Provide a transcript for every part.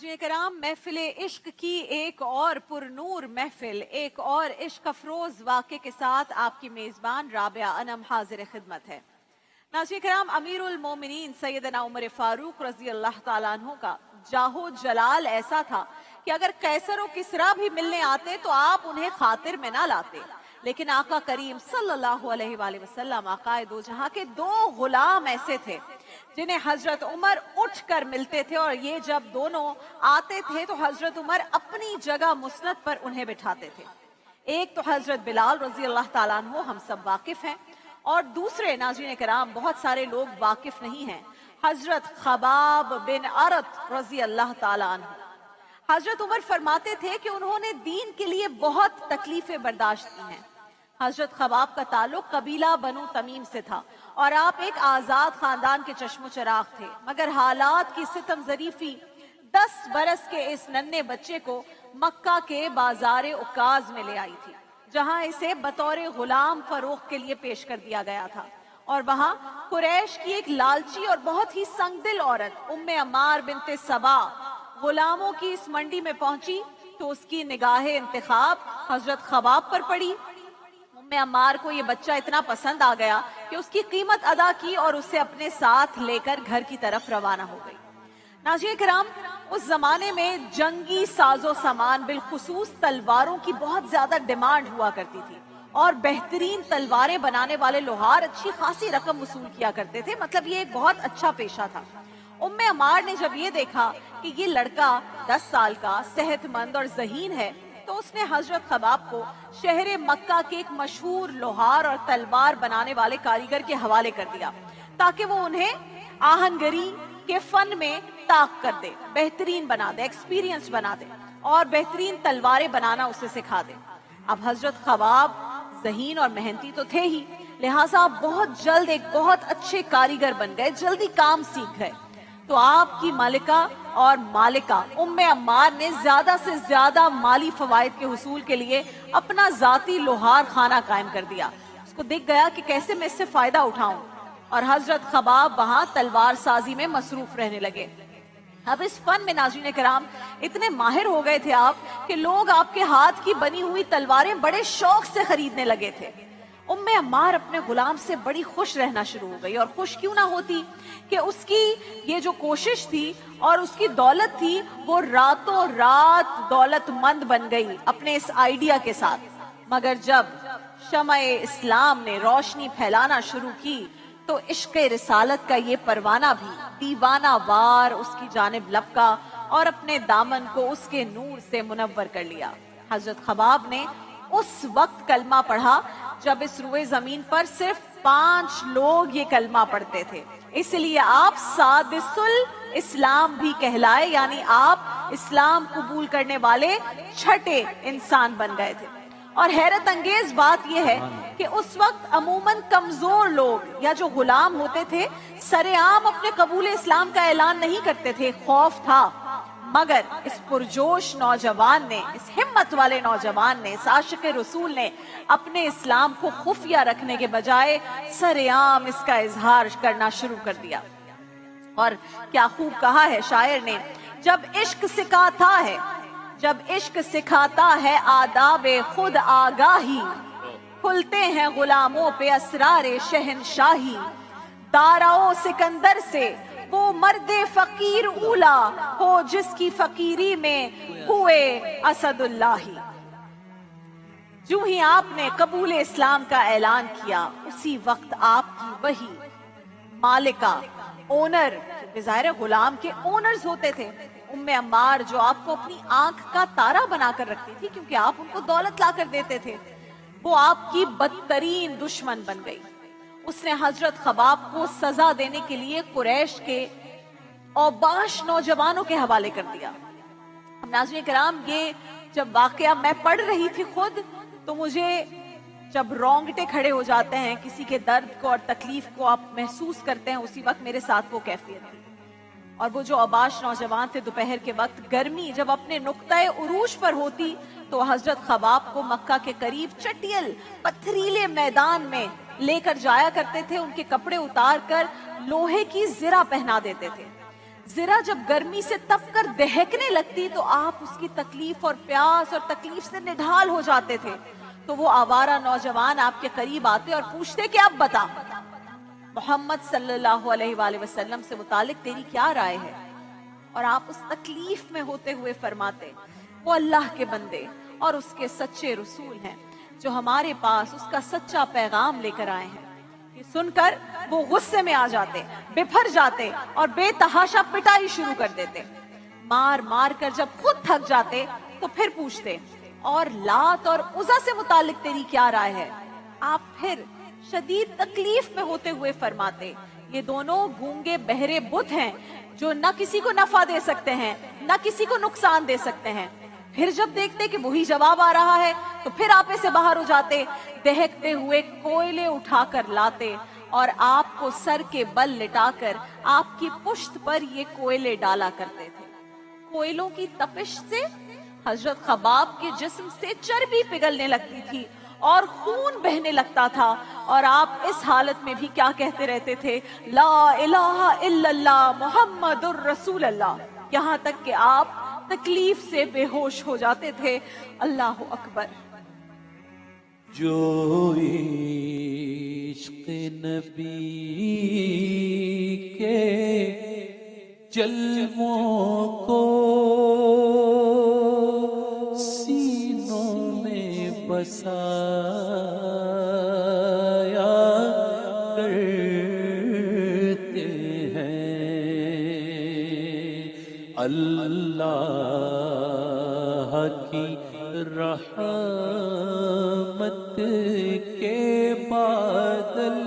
नाज़रीन कराम, महफिल इश्क की एक और पुरनूर महफिल, एक और इश्क अफरोज वाक़े के साथ आपकी मेज़बान राबिया अनम हाजिर खिदमत है। नाज़रीन कराम, अमीरुल मोमिनीन सैयदना उमर फारूक रज़ी अल्लाह ताला अन्हु का जाहो जलाल ऐसा था कि अगर कैसर और किसरा भी मिलने आते तो आप उन्हें खातिर में ना लाते, लेकिन आका करीम सल्लल्लाहु अलैहि वसल्लम आकाए दो जहां के दो गुलाम ऐसे थे जिन्हें हजरत उमर उठ कर मिलते थे, और ये जब दोनों आते थे तो हजरत उमर अपनी जगह मुस्नद पर उन्हें बिठाते थे। एक तो हजरत बिलाल रजी अल्लाह ताला अन्हु, हम सब वाकिफ हैं, और दूसरे नाज़रीन कराम बहुत सारे लोग वाकिफ नहीं हैं, हजरत खबाब बिन अरत रजी अल्लाह ताला अन्हु। हजरत उमर फरमाते थे कि उन्होंने दीन के लिए बहुत तकलीफें बर्दाश्त की हैं। हजरत खबाब का ताल्लुक कबीला बनु तमीम से था और आप एक आजाद खानदान के चश्मो चराग थे, मगर हालात की सितम जरीफी 10 बरस के इस नन्हे बच्चे को मक्का के बाजार उकाज में ले आई थी, जहां इसे बतौर गुलाम फरोख्त के लिए पेश कर दिया गया था। और वहां कुरैश की एक लालची और बहुत ही संगदिल औरत उम्मे अम्मार बिनते सबा गुलामों की इस मंडी में पहुंची तो उसकी निगाहे इंतखाब हजरत खबाब पर पड़ी। उम्मे अम्मार को ये बच्चा इतना पसंद आ गया कि उसकी कीमत अदा की और उसे अपने साथ लेकर घर की तरफ रवाना हो गई। नाज़रीन किराम, उस जमाने में जंगी साजो सामान बिलखुसूस तलवारों की बहुत ज्यादा डिमांड हुआ करती थी और बेहतरीन तलवारें बनाने वाले लोहार अच्छी खासी रकम वसूल किया करते थे। मतलब ये एक बहुत अच्छा पेशा था। उम्मे अम्मार ने जब ये देखा कि ये लड़का 10 साल का सेहतमंद और ज़हीन है तो उसने हजरत खबाब को शहर मक्का के एक मशहूर लोहार और तलवार बनाने वाले कारीगर के हवाले कर दिया ताकि वो उन्हें आहनगरी के फन में ताक कर दे, बेहतरीन बना दे, एक्सपीरियंस बना दे और बेहतरीन तलवारें बनाना उसे सिखा दे। अब हजरत खबाब ज़हीन और मेहनती तो थे ही, लिहाजा बहुत जल्द एक बहुत अच्छे कारीगर बन गए, जल्दी काम सीख गए। तो आपकी मालिका और मालिका उम्मे अम्मार ने ज्यादा से ज्यादा माली फवायद के हुसूल के लिए अपना जाती लोहार खाना कायम कर दिया। उसको दिख गया कि कैसे मैं इससे फायदा उठाऊं, और हजरत खबाब वहां तलवार साजी में मसरूफ रहने लगे। अब इस फन में नाज़रीन कराम इतने माहिर हो गए थे आप कि लोग आपके हाथ की बनी हुई तलवारें बड़े शौक से खरीदने लगे थे। उम्मे अम्मार अपने गुलाम से बड़ी खुश रहना शुरू हो गई, और खुश क्यों ना होती कि उसकी ये जो कोशिश थी और उसकी दौलत थी वो रातों रात दौलतमंद बन गई अपने इस आइडिया के साथ। मगर जब शमए इस्लाम ने रोशनी फैलाना शुरू की तो इश्क रिसालत का ये परवाना भी दीवाना वार उसकी जानिब लपका और अपने दामन को उसके नूर से मुनव्वर कर लिया। हजरत खबाब ने उस वक्त कलमा पढ़ा जब इस रुए जमीन पर सिर्फ 5 लोग ये कलमा पढ़ते थे, इसलिए आप सादिसुल इस्लाम भी कहलाए, यानी आप इस्लाम कबूल करने वाले छठे इंसान बन गए थे। और हैरत अंगेज बात यह है कि उस वक्त अमूमन कमजोर लोग या जो गुलाम होते थे सरेआम अपने कबूल इस्लाम का ऐलान नहीं करते थे, खौफ था। मगर इस पुरजोश नौजवान ने, इस हिम्मत वाले नौजवान ने, इस आशिक रसूल ने अपने इस्लाम को खुफिया रखने के बजाय सरेआम इसका इजहार करना शुरू कर दिया। और क्या खूब कहा है शायर ने, जब इश्क सिखाता है, जब इश्क सिखाता है आदाबे खुद आगाही, खुलते हैं गुलामों पे असरारे शहनशाही, दाराओ सिकंदर से वो मर्दे फकीर उला हो जिसकी फकीरी में हुए असदुल्लाही। जो ही आपने कबूल इस्लाम का ऐलान किया उसी वक्त आपकी वही मालिका, ओनर, ज़ाहिर गुलाम के ओनर्स होते थे, उम्मे अम्मार जो आपको अपनी आंख का तारा बनाकर रखती थी क्योंकि आप उनको दौलत लाकर देते थे, वो आपकी बदतरीन दुश्मन बन गई। उसने हजरत खबाब को सजा देने के लिए कुरैश के औबाश नौजवानों के हवाले कर दिया। नाज़रीन कराम, ये जब वाकया मैं पढ़ रही थी खुद तो मुझे जब रोंगटे खड़े हो जाते हैं, किसी के दर्द को और तकलीफ को आप महसूस करते हैं, उसी वक्त मेरे साथ वो कैफियत थी। और वो जो औबाश नौजवान थे दोपहर के वक्त गर्मी जब अपने नुक्ताए उरूज पर होती तो हजरत खबाब को मक्का के करीब चटियल पथरीले मैदान में लेकर जाया करते थे, उनके कपड़े उतार कर लोहे की जिरा पहना देते थे ज़रा जब गर्मी से तप कर दहकने लगती तो आप उसकी तकलीफ और प्यास और तकलीफ से निढाल हो जाते थे। तो वो आवारा नौजवान आपके करीब आते और पूछते कि अब बता, मोहम्मद सल्लल्लाहु अलैहि वसल्लम से मुतालिक तेरी क्या राय है? और आप उस तकलीफ में होते हुए फरमाते, वो अल्लाह के बंदे और उसके सच्चे रसूल हैं जो हमारे पास उसका सच्चा पैगाम लेकर आए हैं। ये सुनकर वो गुस्से में आ जाते, बिफर जाते और बेतहाशा पिटाई शुरू कर देते। मार मार कर जब खुद थक जाते तो फिर पूछते, और लात और उज़ा से मुतालिक तेरी क्या राय है? आप फिर शदीद तकलीफ में होते हुए फरमाते, ये दोनों गूंगे बहरे बुत हैं जो न किसी को नफा दे सकते हैं न किसी को नुकसान दे सकते हैं। फिर जब देखते कि वही जवाब आ रहा है तो फिर आपे से बाहर हो जाते, दहकते हुए कोयले उठाकर लाते और आपको सर के बल लिटाकर आपकी पुश्त पर ये कोयले डाला करते थे। कोयलों की तपिश से हजरत खबाब के जिस्म से चर्बी पिघलने लगती थी और खून बहने लगता था, और आप इस हालत में भी क्या कहते रहते थे, ला इलाहा इल्लल्लाह मुहम्मदुर रसूलुल्लाह, यहाँ तक कि आप तकलीफ से बेहोश हो जाते थे। अल्लाह अकबर। जो इश्क़ नबी के जलवों को सीनों में बसाया करते हैं, अल्लाह की रहमत के बादल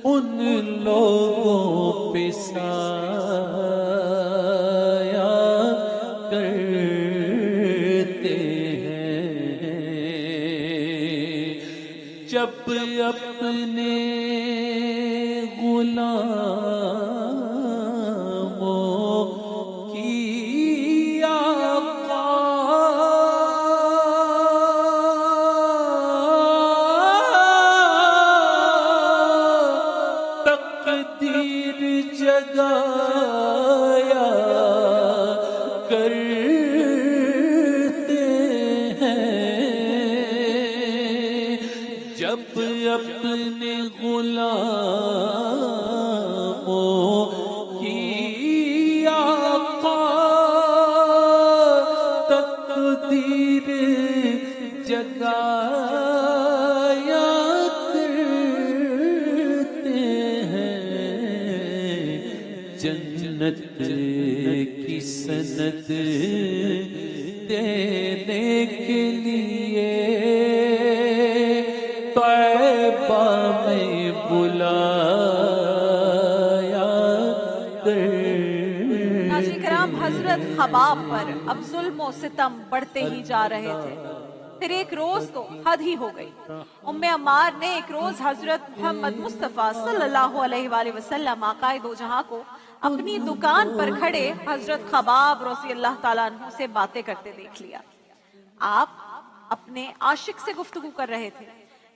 उन लोगों पे साया करते हैं जब अपने गुलामों की तकदीर जगाया करते हैं, जब अपने गुलामों की आका तकदीर जगाया करते हैं, जन्नत की सनद देने के लिए तौबा में बुलाया नाज़रीन किराम, हजरत खबाब पर अब जुल्म और सितम बढ़ते ही जा रहे थे। फिर एक रोज तो हद ही हो गई। उम्मे अम्मार ने एक रोज हजरत मोहम्मद मुस्तफ़ा सल्लल्लाहु अलैहि वसल्लम आकाए दो जहां को अपनी दुकान पर खड़े हजरत खबाब रज़ी अल्लाह ताला अन्हु से बातें करते देख लिया। आप अपने आशिक से गुफ्तगू कर रहे थे।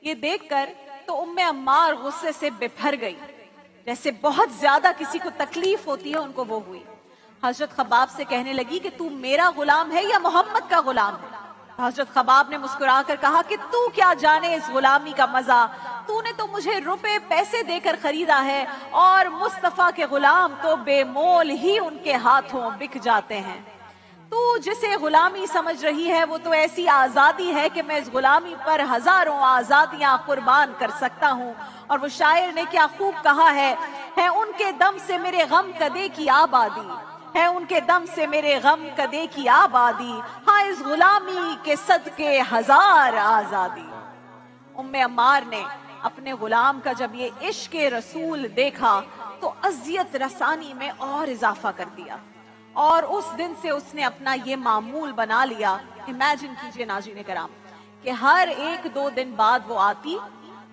ये देखकर तो उम्मे अम्मार गुस्से से बिफर गई, जैसे बहुत ज्यादा किसी को तकलीफ होती है उनको वो हुई। हजरत खबाब से कहने लगी कि तू मेरा गुलाम है या मोहम्मद का गुलाम है? हजरत खबाब ने मुस्कुराकर कहा कि तू क्या जाने इस गुलामी का मजा, तूने तो मुझे रुपए पैसे देकर खरीदा है और मुस्तफा के गुलाम तो बेमोल ही उनके हाथों बिक जाते हैं। तू जिसे गुलामी समझ रही है वो तो ऐसी आजादी है कि मैं इस गुलामी पर हजारों आजादियां कुर्बान कर सकता हूँ। और वो शायर ने क्या खूब कहा है उनके दम से मेरे गम कदे की आबादी, है उनके दम से मेरे गम कदे की आबादी, हाँ इस गुलामी के सदके हजार आजादी। उम्मे अम्मार ने अपने गुलाम का जब ये इश्क रसूल देखा तो अजियत रसानी में और इजाफा कर दिया, और उस दिन से उसने अपना ये मामूल बना लिया। इमेजिन कीजिए नाज़रीन किराम कि हर एक दो दिन बाद वो आती,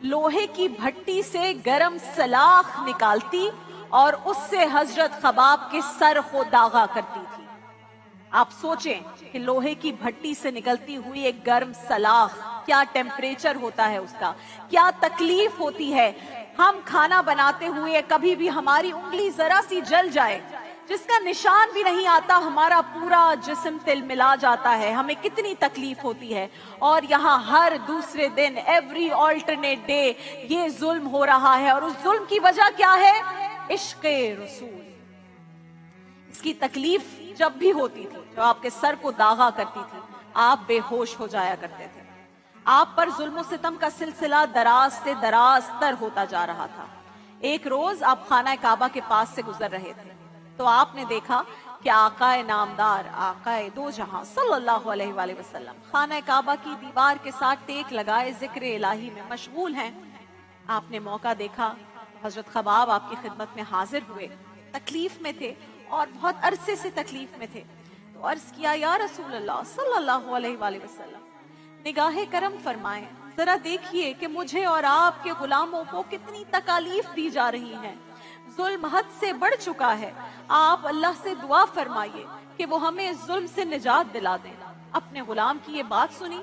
लोहे की भट्टी से गरम सलाख निकालती और उससे हजरत खबाब के सर को दागा करती थी। आप सोचें कि लोहे की भट्टी से निकलती हुई एक गर्म सलाख, क्या टेम्परेचर होता है उसका, क्या तकलीफ होती है। हम खाना बनाते हुए कभी भी हमारी उंगली जरा सी जल जाए, जिसका निशान भी नहीं आता, हमारा पूरा जिस्म तिलमिला जाता है, हमें कितनी तकलीफ होती है। और यहाँ हर दूसरे दिन, एवरी ऑल्टरनेट डे, ये जुल्म हो रहा है। और उस जुल्म की वजह क्या है? इश्क़े रसूल। इसकी तकलीफ जब भी होती थी, जो आपके सर को दागा करती थी, आप बेहोश हो जाया करते थे। आप पर जुल्म सितम का सिलसिला दराज से दराज तर होता जा रहा था। एक रोज आप खाना काबा के पास से गुजर रहे थे, तो आपने देखा कि आकाए नामदार, आकाए दो जहां सल्लल्लाहु अलैहि वसल्लम खाना काबा की दीवार के साथ टेक लगाए जिक्र इलाही में मशगूल हैं। आपने मौका देखा, हजरत खबाब आपकी खिदमत में हाजिर हुए, तकलीफ में थे और बहुत अरसे से तकलीफ में थे। तो अर्ज किया, या रसूल अल्लाह सल्लल्लाहु अलैहि वसल्लम, निगाहे करम फरमाएं, जरा देखिए कि मुझे और आपके गुलामों को कितनी तकालीफ दी जा रही है, जुल्म हद से बढ़ चुका है। आप अल्लाह से दुआ फरमाइए कि वो हमें इस जुल्म से निजात दिला दें। अपने गुलाम की ये बात सुनी,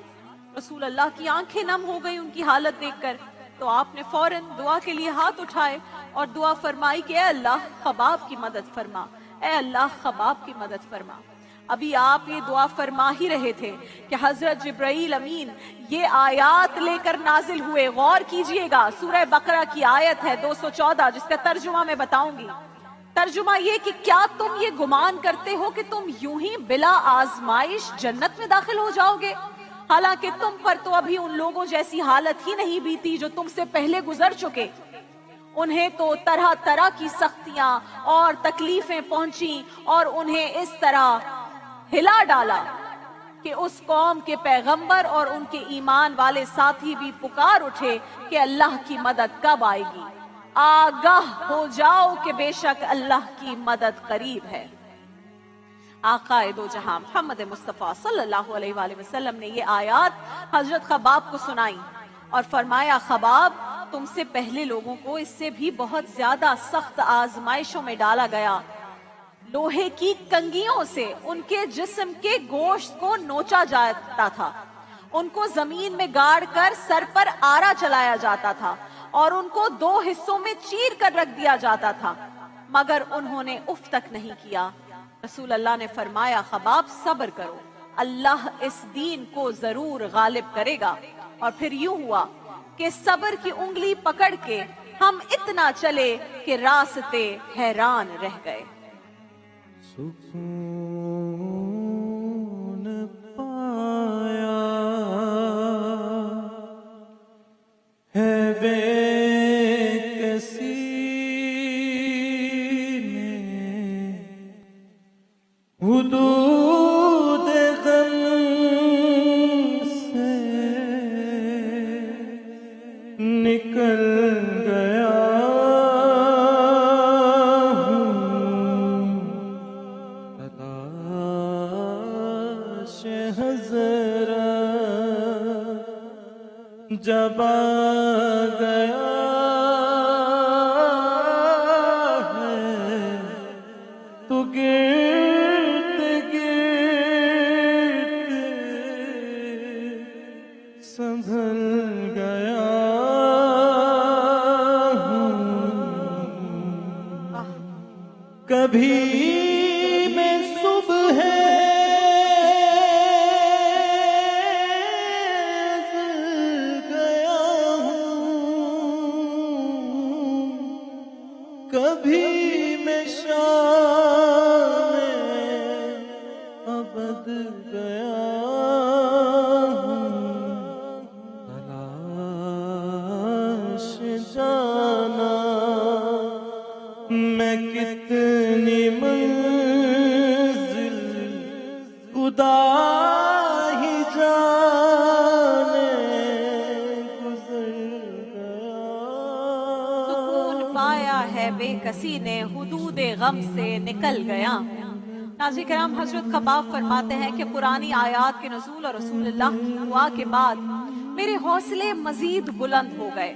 रसूल अल्लाह की आंखें नम हो गई उनकी हालत देखकर। तो आपने फौरन दुआ के लिए हाथ उठाए और दुआ फरमाई कि ऐ अल्लाह खबाब की मदद फरमा, ऐ अल्लाह खबाब की मदद फरमा। अभी आप ये दुआ फरमा ही रहे थे कि हजरत जिब्राइल अमीन ये आयात लेकर नाजिल हुए। गौर कीजिएगा, सूरह बकरा की आयत है 214, जिसका तर्जुमा मैं बताऊंगी। तर्जुमा ये कि क्या तुम ये गुमान करते हो कि तुम यूं ही बिला आजमाइश जन्नत में दाखिल हो जाओगे, हालांकि तुम पर तो अभी उन लोगों जैसी हालत ही नहीं बीती जो तुमसे पहले गुजर चुके। उन्हें तो तरह तरह की सख्तियां और तकलीफें पहुंची और उन्हें इस तरह हिला डाला कि उस कौम के पैगंबर और उनके ईमान वाले साथी भी पुकार उठे कि अल्लाह की मदद कब आएगी। आगाह हो जाओ कि बेशक अल्लाह की मदद करीब है। आकाए दो जहां मोहम्मद मुस्तफा सल्लल्लाहु अलैहि वसल्लम ने ये आयत हजरत खबाब को सुनाई और फरमाया, खबाब तुमसे पहले लोगों को इससे भी बहुत ज्यादा सख्त आजमाइशों में डाला गया। लोहे की कंगियों से उनके जिस्म के गोश्त को नोचा जाता था, उनको जमीन में गाड़ कर सर पर आरा चलाया जाता था और उनको दो हिस्सों में चीर कर रख दिया जाता था, मगर उन्होंने उफ तक नहीं किया। रसूल अल्लाह ने फरमाया, खबाब सब्र करो, अल्लाह इस दीन को जरूर गालिब करेगा। और फिर यूं हुआ कि सब्र की उंगली पकड़ के हम इतना चले कि रास्ते हैरान रह गए। सुकून पाया है बेकसी ने, हुदूद गम से निकल गया जब आ गया है तो गिर्द गिर्द संभल गया हूँ। कभी मैं सुबह कभी मैं शाम अबद गया हूँ। तलाश जाना मैं कितनी मंजिल खुदा ही जाने गुजर गया। सुकून पाया है बेकसी ने, हुदूद गम से निकल गया। नाज़रीन किराम, हजरत खबाब फरमाते हैं कि पुरानी आयात के नज़ूल और रसूलुल्लाह की दुआ के बाद मेरे हौसले मजीद बुलंद हो गए।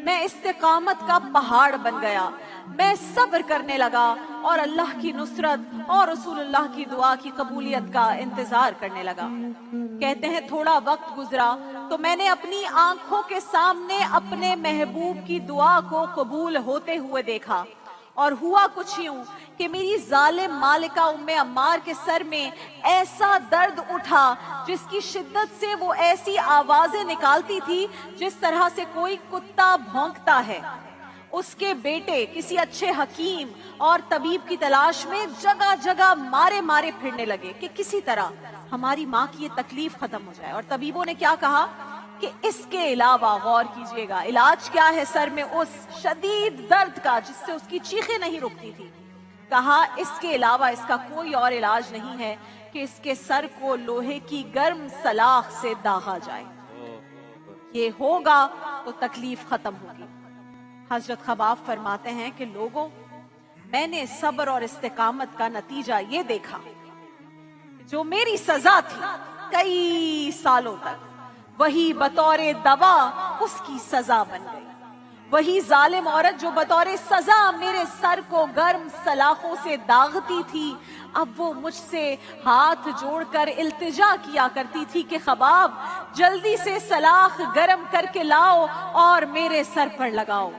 मैं इस्तिकामत का पहाड़ बन गया, मैं सब्र करने लगा और अल्लाह की नुसरत और रसूलुल्लाह की दुआ की कबूलियत का इंतजार करने लगा। कहते हैं थोड़ा वक्त गुजरा तो मैंने अपनी आंखों के सामने अपने महबूब की दुआ को कबूल होते हुए देखा, और हुआ कुछ यूं कि मेरी जालिम मालिका उम्मे अम्मार के सर में ऐसा दर्द उठा जिसकी शिद्दत से वो ऐसी आवाजें निकालती थी जिस तरह से कोई कुत्ता भौंकता है। उसके बेटे किसी अच्छे हकीम और तबीब की तलाश में जगह जगह मारे मारे फिरने लगे कि किसी तरह हमारी माँ की ये तकलीफ खत्म हो जाए। और तबीबों ने क्या कहा कि इसके अलावा गौर कीजिएगा, इलाज क्या है सर में उस शदीद दर्द का जिससे उसकी चीखें नहीं रुकती थी। कहा इसके अलावा इसका कोई और इलाज नहीं है कि इसके सर को लोहे की गर्म सलाख से दागा जाए, ये होगा तो तकलीफ खत्म होगी। हजरत खबाब फरमाते हैं कि लोगों, मैंने सब्र और इस्तिकामत का नतीजा ये देखा, जो मेरी सजा थी कई सालों तक, वही बतौरे दवा उसकी सजा बन गई। वही जालिम औरत जो बतौरे सजा मेरे सर को गर्म सलाखों से दागती थी, अब वो मुझसे हाथ जोड़कर इल्तिजा किया करती थी कि खबाब जल्दी से सलाख गर्म करके लाओ और मेरे सर पर लगाओ।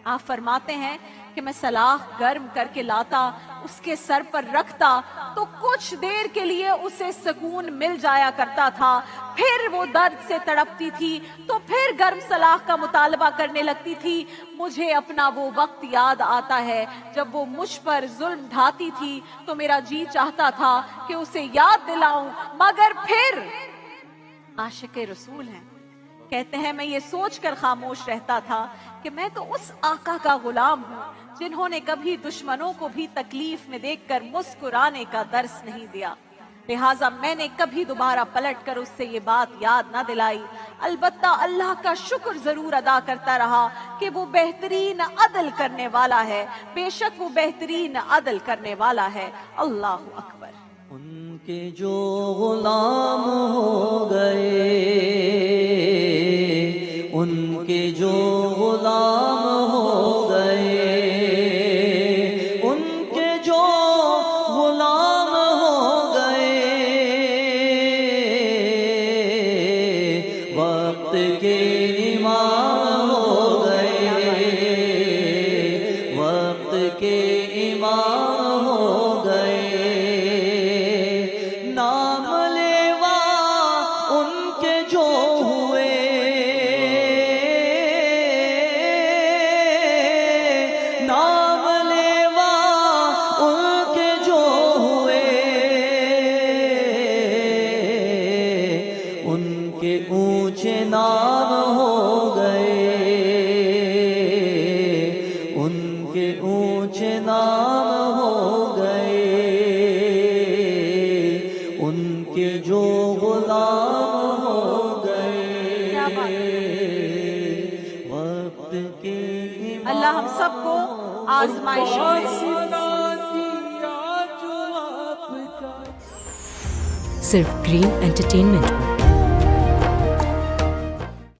आप फरमाते हैं कि मैं सलाख गर्म करके लाता, उसके सर पर रखता तो कुछ देर के लिए उसे सुकून मिल जाया करता था, फिर वो दर्द से तड़पती थी तो फिर गर्म सलाख का मुतालबा करने लगती थी। मुझे अपना वो वक्त याद आता है जब वो मुझ पर जुल्म ढाती थी तो मेरा जी चाहता था कि उसे याद दिलाऊं, मगर फिर आशिक़े रसूल हैं, कहते हैं मैं ये सोचकर खामोश रहता था कि मैं तो उस आका का गुलाम हूँ जिन्होंने कभी दुश्मनों को भी तकलीफ में देखकर मुस्कुराने का दर्स नहीं दिया। लिहाजा मैंने कभी दोबारा पलट कर उससे ये बात याद ना दिलाई। अलबत्ता अल्लाह का शुक्र जरूर अदा करता रहा कि वो बेहतरीन अदल करने वाला है, बेशक वो बेहतरीन अदल करने वाला है। अल्लाह अकबर। उनके जो गुलाम हो गए, उनके जो गुलाम हो गए, उनके जो गुलाम हो गए, वक्त के इमाम हो गए, वक्त के इमाम हो गए। नाम लेवा उनके जो हुए, नाम लेवा उनके जो हुए, उनके ऊंचे नाम हो गए, उनके ऊंचे नाम हो गए, उनके जो गुलाम हो गए, वक्त के अल्लाह हम सबको आजमाइशों में सिर्फ ग्रीन एंटरटेनमेंट में।